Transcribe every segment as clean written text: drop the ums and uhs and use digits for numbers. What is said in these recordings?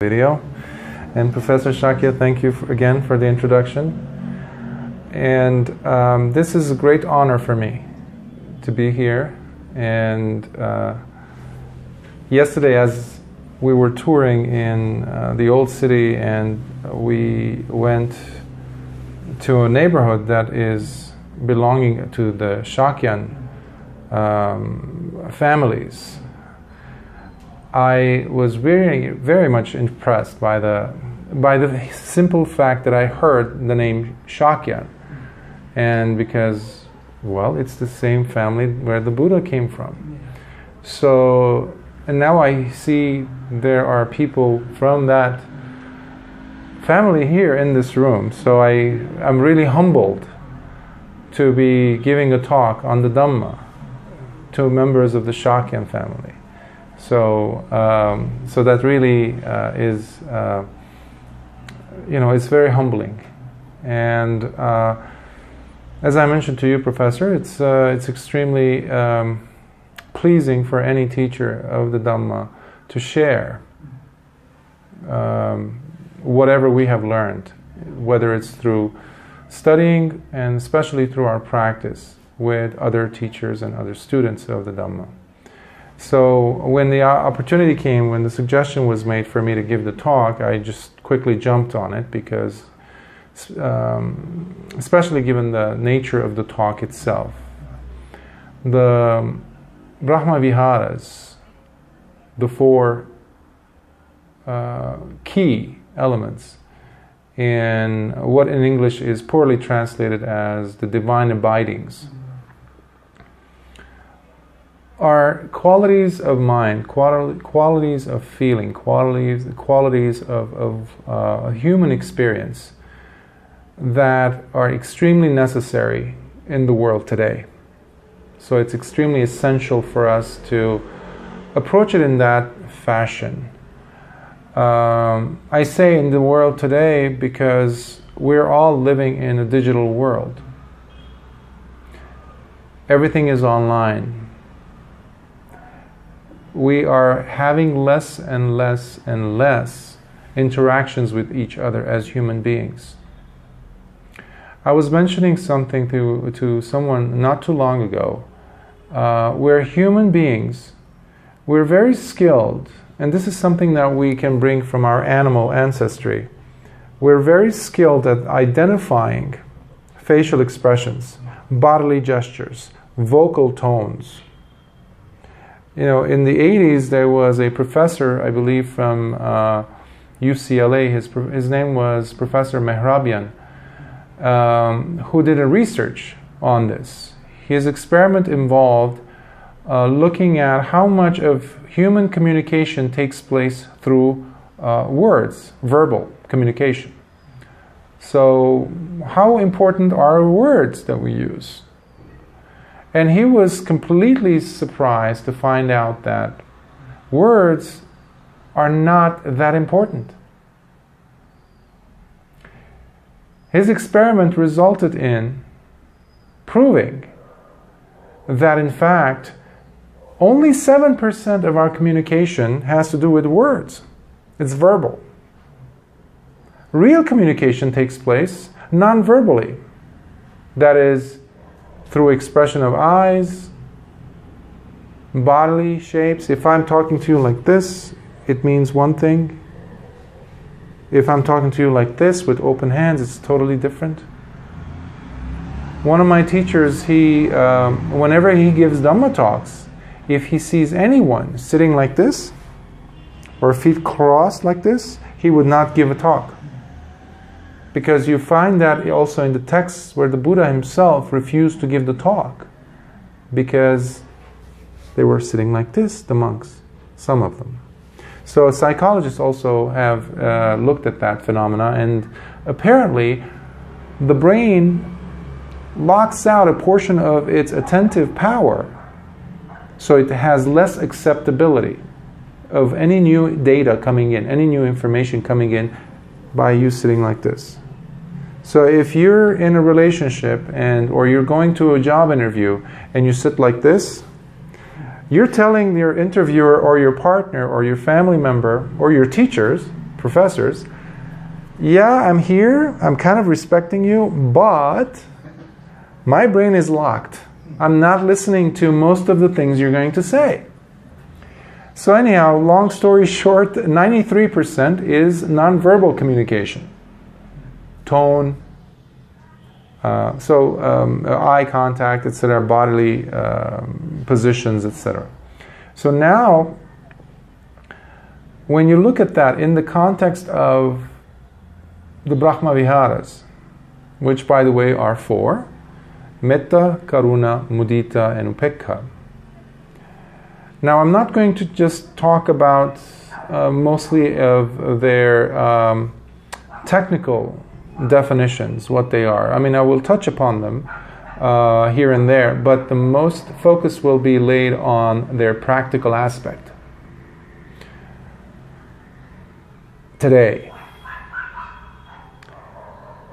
video. And Professor Shakya, thank you again for the introduction. And this is a great honor for me to be here. And yesterday, as we were touring in the old city, and we went to a neighborhood that is belonging to the Shakyan families, I was very, very much impressed by the simple fact that I heard the name Shakya, and because, well, it's the same family where the Buddha came from. So, and now I see there are people from that family here in this room. So I'm really humbled to be giving a talk on the Dhamma to members of the Shakyan family. So, so that really is, it's very humbling. And as I mentioned to you, Professor, it's extremely pleasing for any teacher of the Dhamma to share whatever we have learned, whether it's through studying and especially through our practice with other teachers and other students of the Dhamma. So when the opportunity came, when the suggestion was made for me to give the talk, I just quickly jumped on it because, especially given the nature of the talk itself. The Brahmaviharas, the four key elements in what in English is poorly translated as the divine abidings, are qualities of mind, qualities of feeling, qualities of human experience that are extremely necessary in the world today. So it's extremely essential for us to approach it in that fashion. I say in the world today because we're all living in a digital world. Everything is online. We are having less and less and less interactions with each other as human beings. I was mentioning something to someone not too long ago, where human beings, we're very skilled, and this is something that we can bring from our animal ancestry. We're very skilled at identifying facial expressions, bodily gestures, vocal tones. In the 80s, there was a professor, I believe, from UCLA. His name was Professor Mehrabian, who did a research on this. His experiment involved looking at how much of human communication takes place through words, verbal communication. So, how important are words that we use? And he was completely surprised to find out that words are not that important. His experiment resulted in proving that, in fact, only 7% of our communication has to do with words. It's verbal. Real communication takes place non-verbally. That is, through expression of eyes, bodily shapes. If I'm talking to you like this, it means one thing. If I'm talking to you like this with open hands, it's totally different. One of my teachers, whenever he gives Dhamma talks, if he sees anyone sitting like this, or feet crossed like this, he would not give a talk. Because you find that also in the texts where the Buddha himself refused to give the talk, because they were sitting like this, the monks, some of them. So psychologists also have looked at that phenomena, and apparently the brain locks out a portion of its attentive power, so it has less acceptability of any new data coming in, any new information coming in by you sitting like this. So if you're in a relationship or you're going to a job interview and you sit like this, you're telling your interviewer or your partner or your family member or your teachers, professors, yeah, I'm here, I'm kind of respecting you, but my brain is locked. I'm not listening to most of the things you're going to say. So anyhow, long story short, 93% is nonverbal communication. Tone, eye contact, etc., bodily positions, etc. So now, when you look at that in the context of the Brahmaviharas, which by the way are 4, Metta, Karuna, Mudita, and Upekkha. Now I'm not going to just talk about mostly of their technical definitions, what they are. I mean, I will touch upon them here and there, but the most focus will be laid on their practical aspect. Today.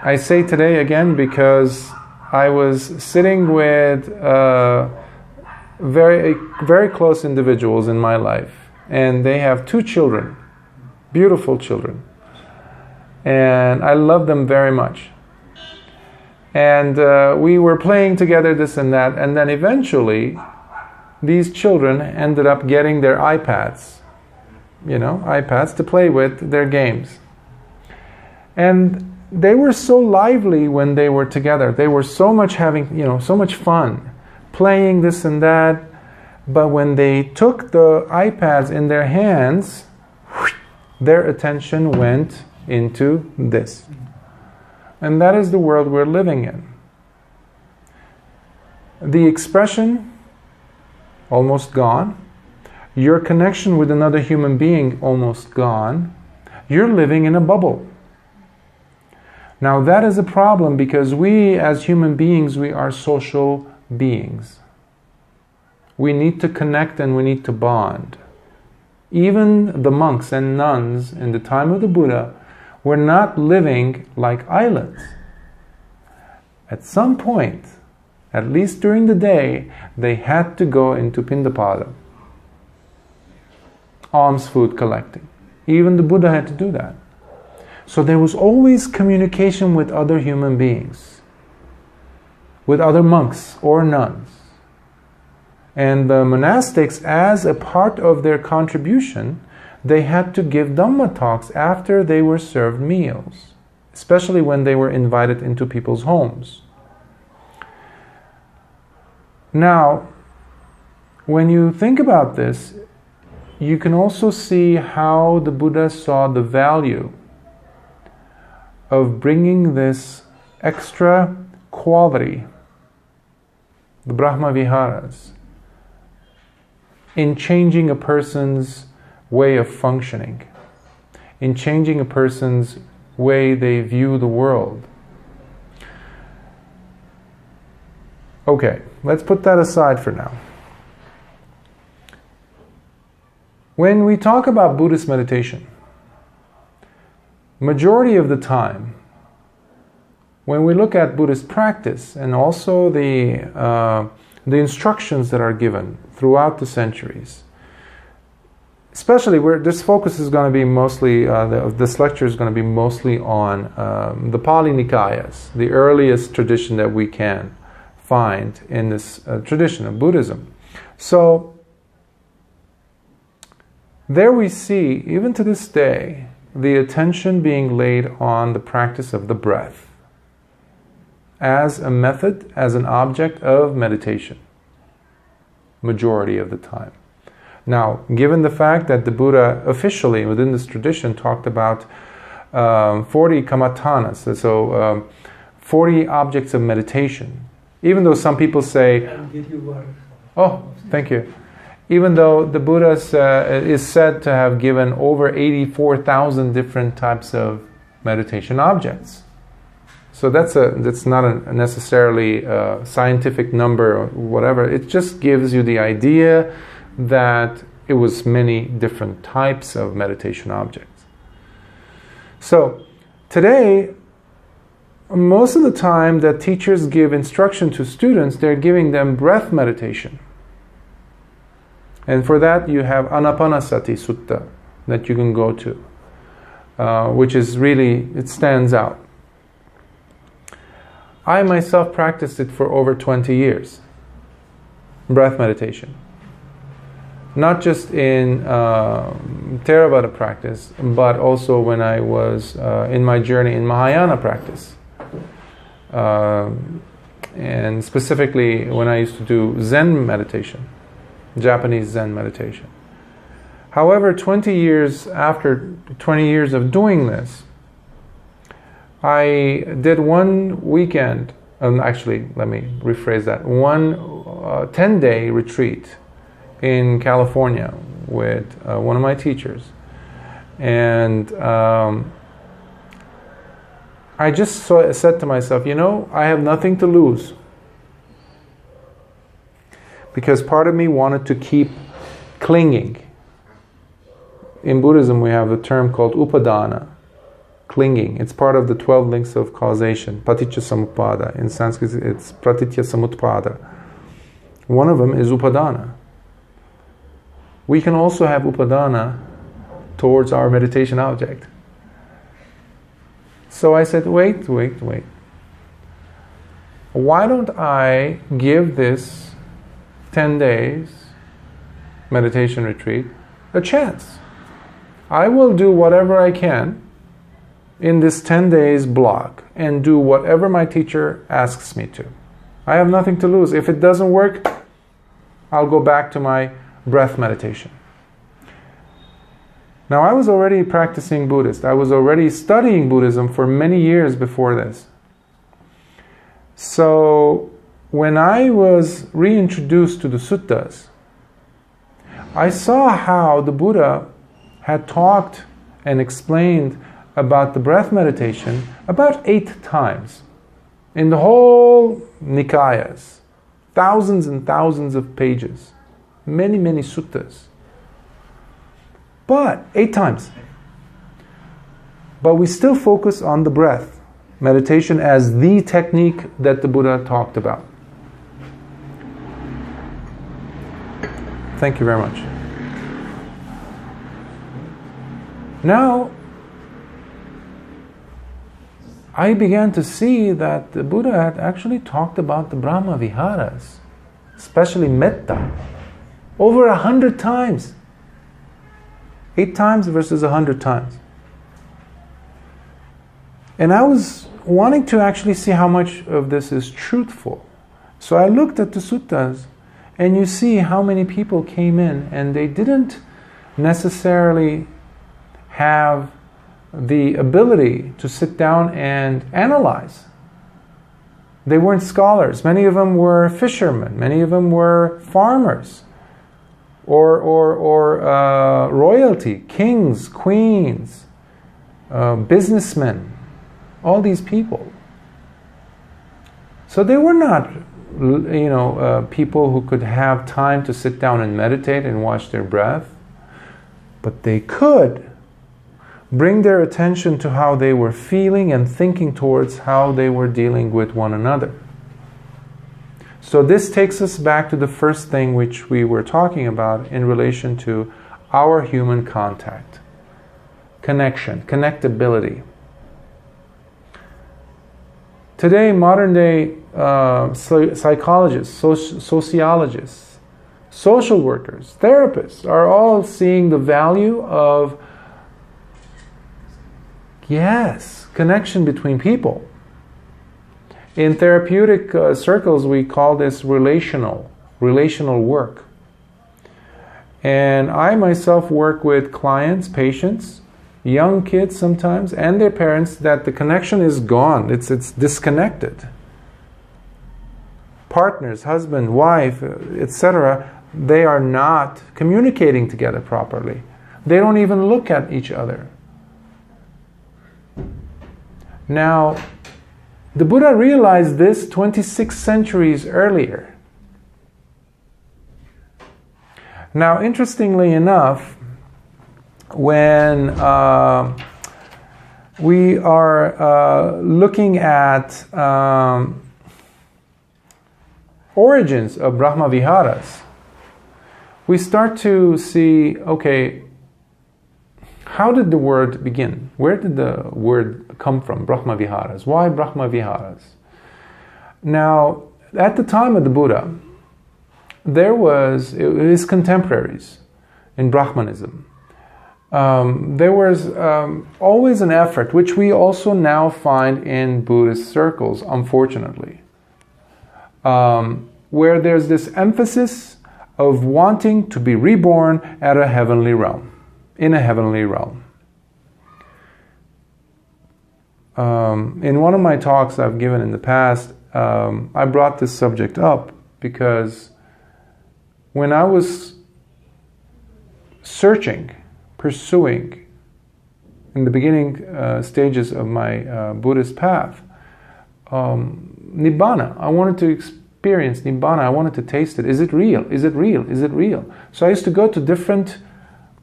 I say today again because I was sitting with very close individuals in my life, and they have 2 children, beautiful children, and I love them very much. And we were playing together, this and that, and then eventually these children ended up getting their iPads, iPads to play with their games. And they were so lively when they were together. They were so much having, so much fun, playing this and that. But when they took the iPads in their hands, their attention went into this. And that is the world we're living in. The expression, almost gone. Your connection with another human being, almost gone. You're living in a bubble. Now that is a problem because we as human beings, we are social beings. We need to connect and we need to bond. Even the monks and nuns in the time of the Buddha were not living like islands. At some point, at least during the day, they had to go into Pindapada, alms food collecting. Even the Buddha had to do that. So there was always communication with other human beings, with other monks or nuns. And the monastics, as a part of their contribution, they had to give Dhamma talks after they were served meals, especially when they were invited into people's homes. Now, when you think about this, you can also see how the Buddha saw the value of bringing this extra quality, the Brahmaviharas, in changing a person's way of functioning, in changing a person's way they view the world. Okay, let's put that aside for now. When we talk about Buddhist meditation, majority of the time, when we look at Buddhist practice and also the instructions that are given throughout the centuries, especially where this focus is going to be mostly, this lecture is going to be mostly on the Pali Nikayas, the earliest tradition that we can find in this tradition of Buddhism. So, there we see, even to this day, the attention being laid on the practice of the breath as a method, as an object of meditation, majority of the time. Now, given the fact that the Buddha officially within this tradition talked about 40 kamatanas, so 40 objects of meditation, even though some people say, oh, thank you. Even though the Buddha is said to have given over 84,000 different types of meditation objects. So that's not a necessarily scientific number or whatever. It just gives you the idea that it was many different types of meditation objects. So today, most of the time that teachers give instruction to students, they're giving them breath meditation. And for that you have Anapanasati Sutta that you can go to. which is really, it stands out. I myself practiced it for over 20 years, breath meditation. Not just in Theravada practice, but also when I was in my journey in Mahayana practice. And specifically when I used to do Zen meditation, Japanese Zen meditation. However, 20 years after 20 years of doing this, I did one weekend, actually, let me rephrase that, one 10-day retreat in California with one of my teachers. And I just said to myself, I have nothing to lose. Because part of me wanted to keep clinging. In Buddhism, we have a term called upadana, clinging. It's part of the 12 links of causation, paticca samuppada. In Sanskrit, it's pratitya samutpada. One of them is upadana. We can also have upadana towards our meditation object. So I said, wait. Why don't I give this 10 days meditation retreat a chance? I will do whatever I can in this 10 days block and do whatever my teacher asks me to. I have nothing to lose. If it doesn't work, I'll go back to my breath meditation. Now, I was already practicing Buddhist. I was already studying Buddhism for many years before this. So, when I was reintroduced to the suttas, I saw how the Buddha had talked and explained about the breath meditation about 8 times in the whole Nikayas, thousands and thousands of pages, many suttas. But 8 times. But we still focus on the breath meditation as the technique that the Buddha talked about. Thank you very much. Now, I began to see that the Buddha had actually talked about the Brahmaviharas, especially metta, over 100 times. 8 times versus 100 times. And I was wanting to actually see how much of this is truthful. So I looked at the suttas, and you see how many people came in, and they didn't necessarily have the ability to sit down and analyze. They weren't scholars. Many of them were fishermen. Many of them were farmers. Or royalty, kings, queens, businessmen, all these people. So they were not, people who could have time to sit down and meditate and watch their breath, but they could bring their attention to how they were feeling and thinking towards how they were dealing with one another. So this takes us back to the first thing which we were talking about in relation to our human contact. Connection, connectability. Today, modern day psychologists, sociologists, social workers, therapists are all seeing the value of, connection between people. In therapeutic circles, we call this relational work. And I myself work with clients, patients, young kids sometimes, and their parents, that the connection is gone. It's disconnected. Partners, husband, wife, etc., they are not communicating together properly. They don't even look at each other. Now, the Buddha realized this 26 centuries earlier. Now, interestingly enough, when we are looking at origins of Brahmaviharas, we start to see, how did the word begin? Where did the word come from? Brahmaviharas. Why Brahmaviharas? Now, at the time of the Buddha, there was his contemporaries in Brahmanism. There was always an effort, which we also now find in Buddhist circles, unfortunately, where there's this emphasis of wanting to be reborn at a heavenly realm, in a heavenly realm. In one of my talks I've given in the past, I brought this subject up because when I was pursuing in the beginning stages of my Buddhist path, Nibbana, I wanted to experience Nibbana, I wanted to taste it. Is it real? Is it real? Is it real? So I used to go to different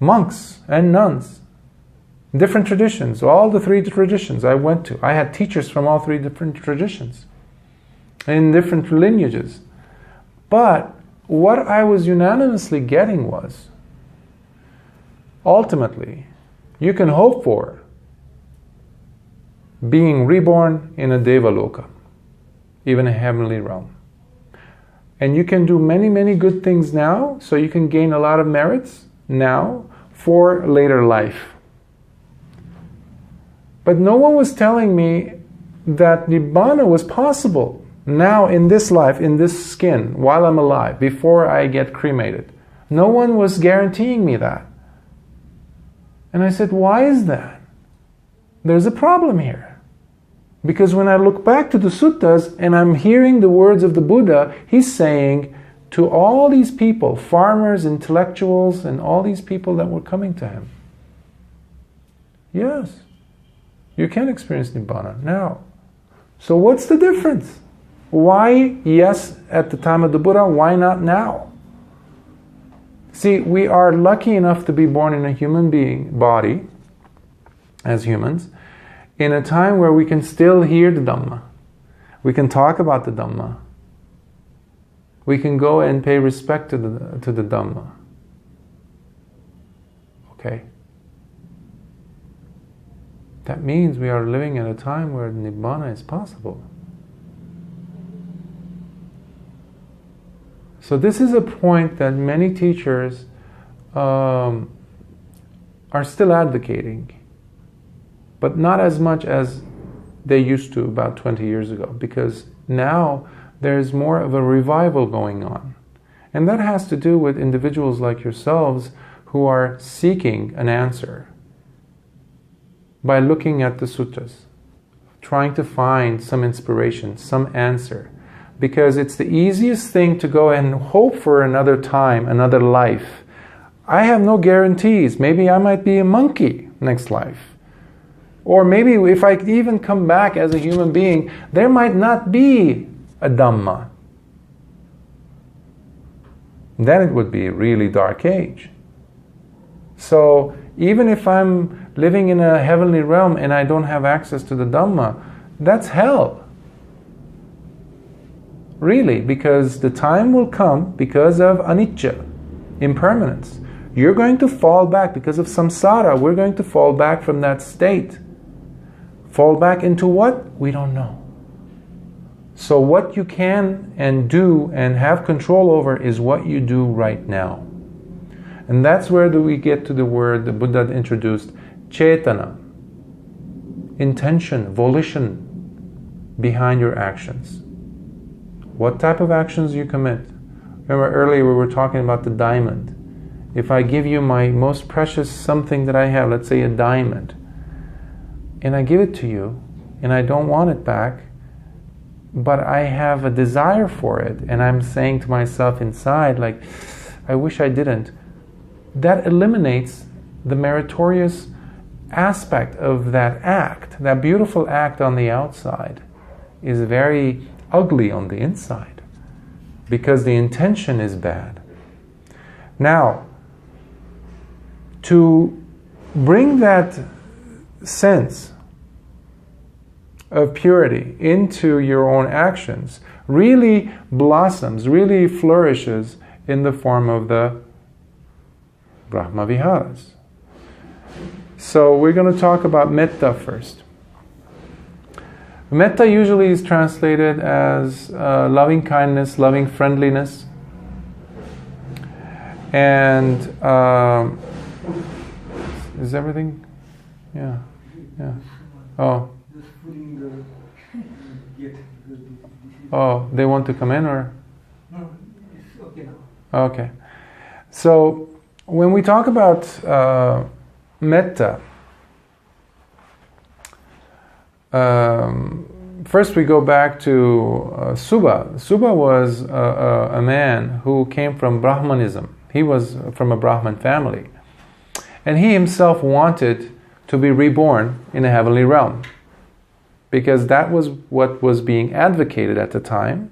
monks and nuns, different traditions, all the three traditions I went to. I had teachers from all three different traditions, in different lineages. But what I was unanimously getting was, ultimately, you can hope for being reborn in a Devaloka, even a heavenly realm. And you can do many, many good things now, so you can gain a lot of merits now for later life. But no one was telling me that Nibbana was possible now in this life, in this skin, while I'm alive, before I get cremated. No one was guaranteeing me that. And I said, why is that? There's a problem here. Because when I look back to the suttas and I'm hearing the words of the Buddha, he's saying to all these people, farmers, intellectuals, and all these people that were coming to him, yes, you can experience Nibbana now. So what's the difference? Why yes at the time of the Buddha, why not now? See, we are lucky enough to be born in a human being body, as humans, in a time where we can still hear the Dhamma. We can talk about the Dhamma. We can go and pay respect to the Dhamma. Okay? That means we are living at a time where Nibbana is possible. So this is a point that many teachers are still advocating, but not as much as they used to about 20 years ago, because now there's more of a revival going on. And that has to do with individuals like yourselves who are seeking an answer by looking at the suttas, trying to find some inspiration, some answer. Because it's the easiest thing to go and hope for another time, another life. I have no guarantees. Maybe I might be a monkey next life. Or maybe if I even come back as a human being, there might not be a Dhamma. Then it would be a really dark age. So even if I'm living in a heavenly realm and I don't have access to the Dhamma, that's hell. Really, because the time will come because of anicca, impermanence. You're going to fall back because of samsara. We're going to fall back from that state. Fall back into what? We don't know. So what you can and do and have control over is what you do right now. And that's where do we get to the word the Buddha introduced, cetana, intention, volition behind your actions. What type of actions you commit? Remember earlier we were talking about the diamond. If I give you my most precious something that I have, let's say a diamond, and I give it to you, and I don't want it back, but I have a desire for it, and I'm saying to myself inside, like, I wish I didn't, that eliminates the meritorious aspect of that act. That beautiful act on the outside is very ugly on the inside because the intention is bad. Now, to bring that sense of purity into your own actions really blossoms, really flourishes in the form of the Brahmaviharas. So we're going to talk about metta first. Metta usually is translated as loving kindness, loving friendliness. And is everything? Yeah. Oh. Oh, they want to come in or? No, it's okay now. Okay. So when we talk about metta, first we go back to Subha. Subha was a man who came from Brahmanism. He was from a Brahman family. And he himself wanted to be reborn in a heavenly realm, because that was what was being advocated at the time,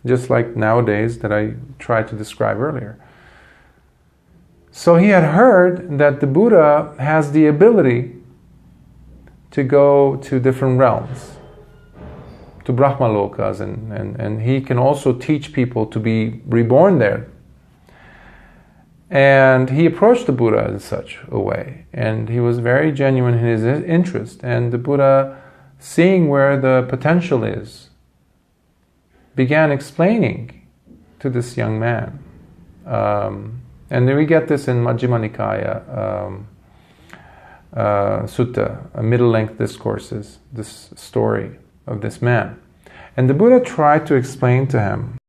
just like nowadays that I tried to describe earlier. So he had heard that the Buddha has the ability to go to different realms, to Brahmalokas, and he can also teach people to be reborn there. And he approached the Buddha in such a way, and he was very genuine in his interest. And the Buddha, seeing where the potential is, began explaining to this young man. And then we get this in Majjhima Nikaya Sutta, middle-length discourses, this story of this man. And the Buddha tried to explain to him